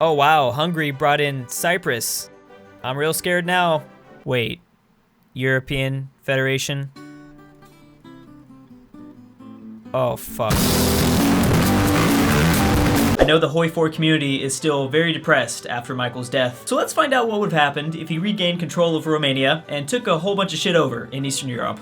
Oh wow, Hungary brought in Cyprus. I'm real scared now. Wait, European Federation? Oh fuck. I know the HOI4 community is still very depressed after Michael's death, so let's find out what would have happened if he regained control of Romania and took a whole bunch of shit over in Eastern Europe.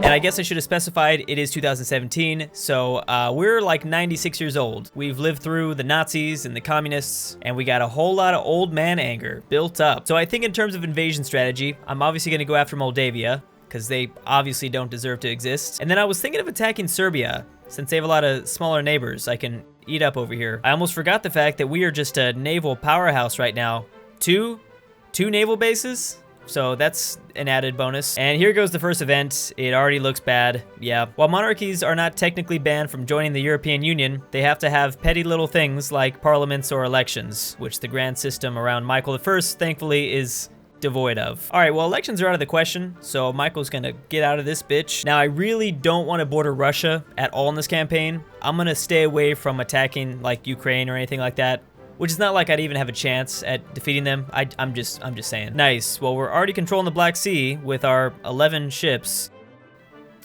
And I guess I should have specified it is 2017, so we're like 96 years old. We've lived through the Nazis and the communists, and we got a whole lot of old man anger built up. So I think in terms of invasion strategy, I'm obviously gonna go after Moldavia, because they obviously don't deserve to exist. And then I was thinking of attacking Serbia, since they have a lot of smaller neighbors I can eat up over here. I almost forgot the fact that we are just a naval powerhouse right now. Two naval bases? So that's an added bonus. And here goes the first event. It already looks bad. Yeah. While monarchies are not technically banned from joining the European Union, they have to have petty little things like parliaments or elections, which the grand system around Michael I, thankfully, is devoid of. All right, well, elections are out of the question, so Michael's gonna get out of this bitch. Now, I really don't want to border Russia at all in this campaign. I'm gonna stay away from attacking like Ukraine or anything like that, which is not like I'd even have a chance at defeating them. I'm just saying. Nice. Well, we're already controlling the Black Sea with our 11 ships.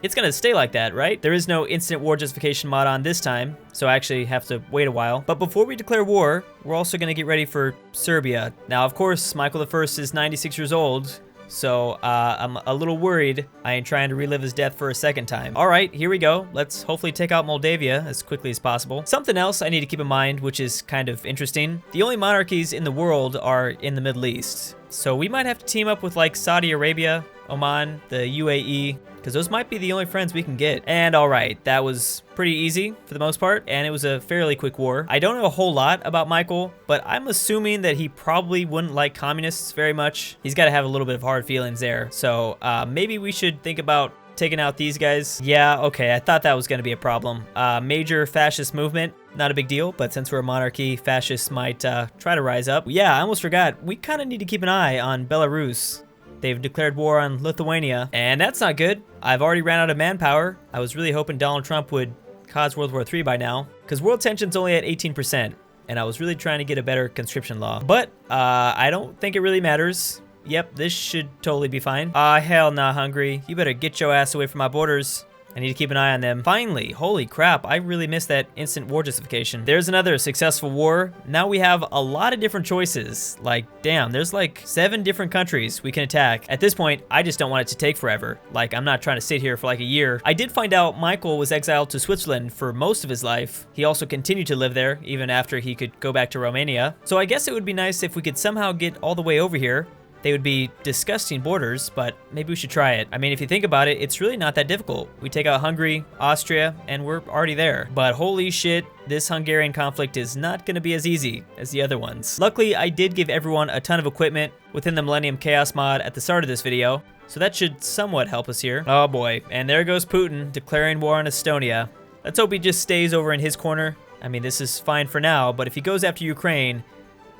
It's gonna stay like that, right? There is no instant war justification mod on this time, so I actually have to wait a while. But before we declare war, we're also gonna get ready for Serbia. Now, of course, Michael I is 96 years old, so I'm a little worried I ain't trying to relive his death for a second time. All right, here we go. Let's hopefully take out Moldavia as quickly as possible. Something else I need to keep in mind, which is kind of interesting. The only monarchies in the world are in the Middle East. So we might have to team up with like Saudi Arabia, Oman, the UAE, because those might be the only friends we can get. And all right, that was pretty easy for the most part, and it was a fairly quick war. I don't know a whole lot about Michael, but I'm assuming that he probably wouldn't like communists very much. He's got to have a little bit of hard feelings there. So maybe we should think about taking out these guys. Yeah, okay, I thought that was going to be a problem. Major fascist movement, not a big deal, but since we're a monarchy, fascists might try to rise up. Yeah, I almost forgot. We kind of need to keep an eye on Belarus. They've declared war on Lithuania, and that's not good. I've already ran out of manpower. I was really hoping Donald Trump would cause World War III by now, because world tension's only at 18%, and I was really trying to get a better conscription law. But I don't think it really matters. Yep, this should totally be fine. Hell nah, Hungary. You better get your ass away from my borders. I need to keep an eye on them. Finally, holy crap, I really missed that instant war justification. There's another successful war. Now we have a lot of different choices. Like, damn, there's like 7 different countries we can attack. At this point, I just don't want it to take forever. Like, I'm not trying to sit here for like a year. I did find out Michael was exiled to Switzerland for most of his life. He also continued to live there, even after he could go back to Romania. So I guess it would be nice if we could somehow get all the way over here. They would be disgusting borders, but maybe we should try it. I mean, if you think about it, it's really not that difficult. We take out Hungary, Austria, and we're already there. But holy shit, this Hungarian conflict is not gonna be as easy as the other ones. Luckily, I did give everyone a ton of equipment within the Millennium Chaos mod at the start of this video, so that should somewhat help us here. Oh boy, and there goes Putin declaring war on Estonia. Let's hope he just stays over in his corner. I mean, this is fine for now, but if he goes after Ukraine,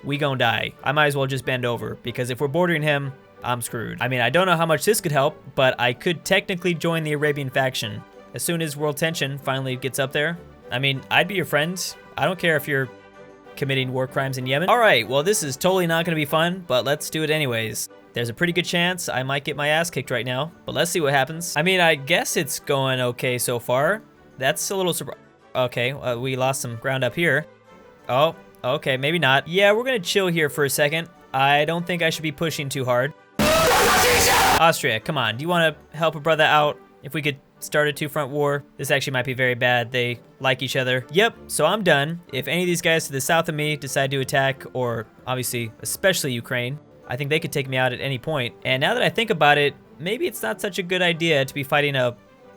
we gon' die. I might as well just bend over, because if we're bordering him, I'm screwed. I mean, I don't know how much this could help, but I could technically join the Arabian faction as soon as world tension finally gets up there. I mean, I'd be your friend. I don't care if you're committing war crimes in Yemen. All right, well, this is totally not gonna be fun, but let's do it anyways. There's a pretty good chance I might get my ass kicked right now, but let's see what happens. I mean, I guess it's going okay so far. That's a little surprise. Okay, we lost some ground up here. Oh. Okay, maybe not. Yeah, we're gonna chill here for a second. I don't think I should be pushing too hard. Austria, come on. Do you want to help a brother out? If we could start a 2-front war. This actually might be very bad. They like each other. Yep, so I'm done. If any of these guys to the south of me decide to attack, or obviously, especially Ukraine, I think they could take me out at any point. And now that I think about it, maybe it's not such a good idea to be fighting a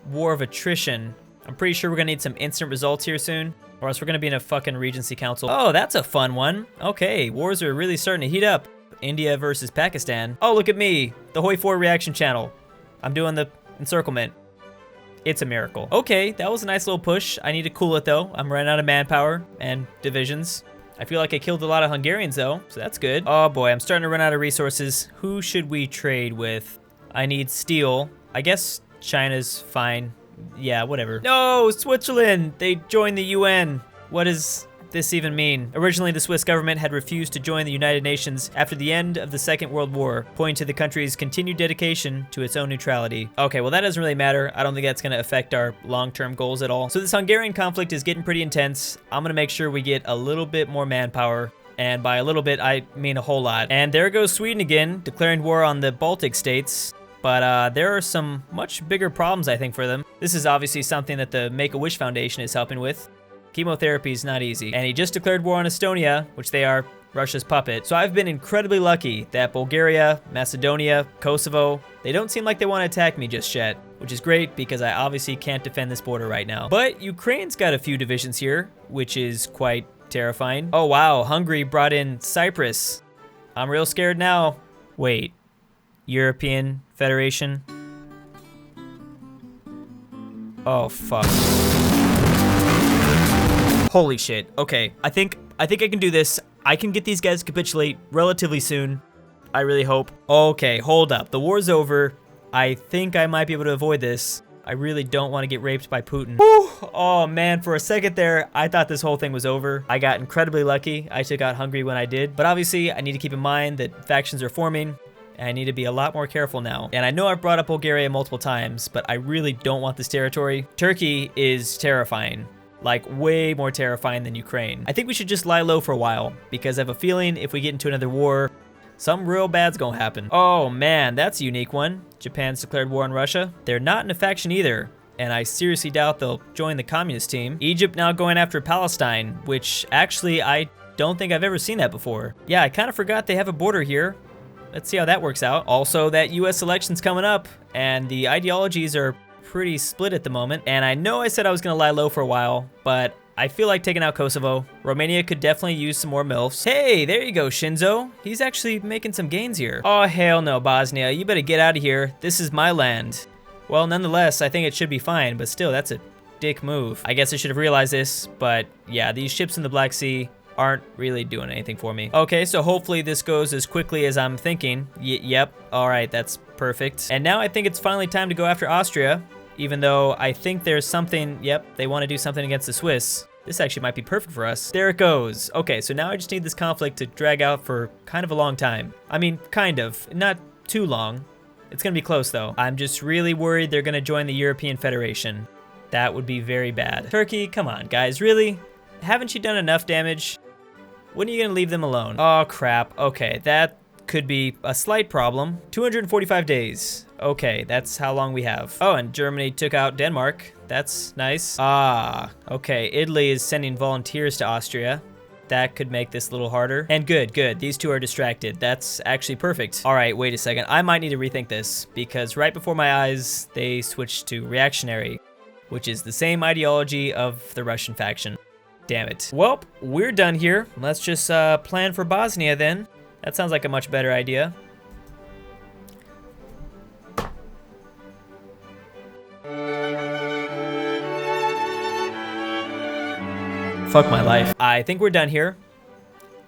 war of attrition. I'm pretty sure we're gonna need some instant results here soon, or else we're gonna be in a fucking Regency Council. Oh, that's a fun one. Okay, wars are really starting to heat up. India versus Pakistan. Oh, look at me, the HOI4 reaction channel. I'm doing the encirclement. It's a miracle. Okay, that was a nice little push. I need to cool it though. I'm running out of manpower and divisions. I feel like I killed a lot of Hungarians though, so that's good. Oh boy, I'm starting to run out of resources. Who should we trade with? I need steel. I guess China's fine. Yeah, whatever. No, Switzerland! They joined the UN. What is this even mean? Originally, the Swiss government had refused to join the United Nations after the end of the Second World War, pointing to the country's continued dedication to its own neutrality. Okay, well that doesn't really matter. I don't think that's gonna affect our long-term goals at all. So this Hungarian conflict is getting pretty intense. I'm gonna make sure we get a little bit more manpower. And by a little bit, I mean a whole lot. And there goes Sweden again, declaring war on the Baltic states. But there are some much bigger problems, I think, for them. This is obviously something that the Make-A-Wish Foundation is helping with. Chemotherapy is not easy. And he just declared war on Estonia, which they are Russia's puppet. So I've been incredibly lucky that Bulgaria, Macedonia, Kosovo, they don't seem like they want to attack me just yet, which is great because I obviously can't defend this border right now. But Ukraine's got a few divisions here, which is quite terrifying. Oh wow, Hungary brought in Cyprus. I'm real scared now. Wait, European Federation? Oh fuck. Holy shit. Okay, I think I can do this. I can get these guys to capitulate relatively soon. I really hope. Okay, hold up. The war's over. I think I might be able to avoid this. I really don't want to get raped by Putin. Whew. Oh man, for a second there, I thought this whole thing was over. I got incredibly lucky. I took out Hungary when I did. But obviously, I need to keep in mind that factions are forming, and I need to be a lot more careful now. And I know I've brought up Bulgaria multiple times, but I really don't want this territory. Turkey is terrifying. Like, way more terrifying than Ukraine. I think we should just lie low for a while, because I have a feeling if we get into another war, something real bad's gonna happen. Oh man, that's a unique one. Japan's declared war on Russia. They're not in a faction either, and I seriously doubt they'll join the communist team. Egypt now going after Palestine, which actually I don't think I've ever seen that before. Yeah, I kind of forgot they have a border here. Let's see how that works out. Also, that US election's coming up, and the ideologies are pretty split at the moment. And I know I said I was gonna lie low for a while, but I feel like taking out Kosovo. Romania could definitely use some more MILFs. Hey, there you go, Shinzo. He's actually making some gains here. Oh, hell no, Bosnia. You better get out of here. This is my land. Well, nonetheless, I think it should be fine, but still, that's a dick move. I guess I should have realized this, but yeah, these ships in the Black Sea aren't really doing anything for me. Okay, so hopefully this goes as quickly as I'm thinking. Yep, all right, that's perfect. And now I think it's finally time to go after Austria, even though I think there's something, yep, they want to do something against the Swiss. This actually might be perfect for us. There it goes. Okay, so now I just need this conflict to drag out for kind of a long time. I mean, kind of, not too long. It's gonna be close though. I'm just really worried they're gonna join the European Federation. That would be very bad. Turkey, come on guys, really? Haven't you done enough damage? When are you gonna leave them alone? Oh crap, okay, that could be a slight problem. 245 days. Okay, that's how long we have. Oh, and Germany took out Denmark. That's nice. Ah, okay, Italy is sending volunteers to Austria. That could make this a little harder. And good, good, these two are distracted. That's actually perfect. All right, wait a second. I might need to rethink this because right before my eyes, they switched to reactionary, which is the same ideology of the Russian faction. Damn it. Well, we're done here. Let's just plan for Bosnia then. That sounds like a much better idea. Fuck my life. I think we're done here.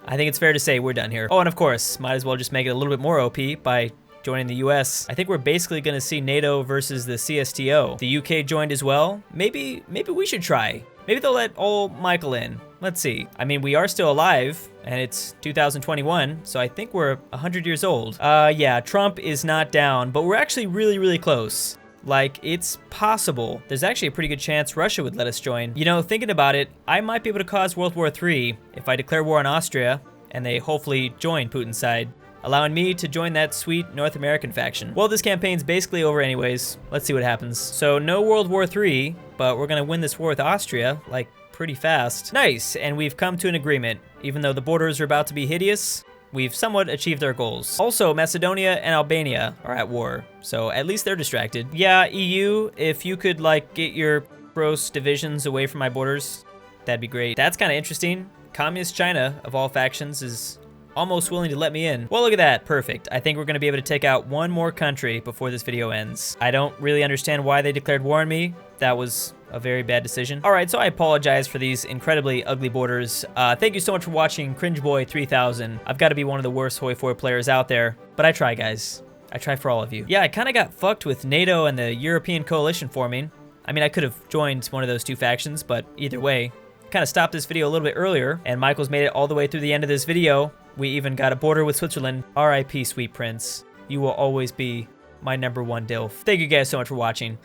I think it's fair to say we're done here. Oh, and of course, might as well just make it a little bit more OP by joining the US. I think we're basically gonna see NATO versus the CSTO. The UK joined as well. Maybe we should try. Maybe they'll let old Michael in. Let's see. I mean, we are still alive, and it's 2021, so I think we're 100 years old. Yeah, Trump is not down, but we're actually really, really close. Like, it's possible. There's actually a pretty good chance Russia would let us join. You know, thinking about it, I might be able to cause World War III if I declare war on Austria, and they hopefully join Putin's side, allowing me to join that sweet North American faction. Well, this campaign's basically over anyways. Let's see what happens. So, no World War III, but we're gonna win this war with Austria, like, pretty fast. Nice, and we've come to an agreement. Even though the borders are about to be hideous, we've somewhat achieved our goals. Also, Macedonia and Albania are at war, so at least they're distracted. Yeah, EU, if you could, like, get your gross divisions away from my borders, that'd be great. That's kind of interesting. Communist China, of all factions, is almost willing to let me in. Well, look at that, perfect. I think we're gonna be able to take out one more country before this video ends. I don't really understand why they declared war on me. That was a very bad decision. All right, so I apologize for these incredibly ugly borders. Thank you so much for watching CringeBoy3000. I've got to be one of the worst HOI4 players out there, but I try, guys. I try for all of you. Yeah, I kind of got fucked with NATO and the European coalition forming. I mean, I could have joined one of those two factions, but either way, kind of stopped this video a little bit earlier, and Michael's made it all the way through the end of this video. We even got a border with Switzerland. R.I.P. Sweet Prince. You will always be my #1 DILF. Thank you guys so much for watching,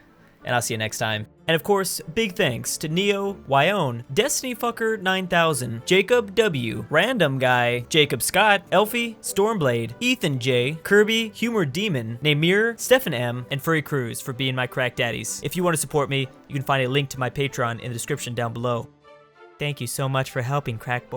and I'll see you next time. And of course, big thanks to Neo, Wyone, Destiny Fucker 9000, Jacob W, Random Guy, Jacob Scott, Elfie, Stormblade, Ethan J, Kirby, Humor Demon, Namir, Stefan M, and Furry Cruz for being my crack daddies. If you want to support me, you can find a link to my Patreon in the description down below. Thank you so much for helping, Crack Boy.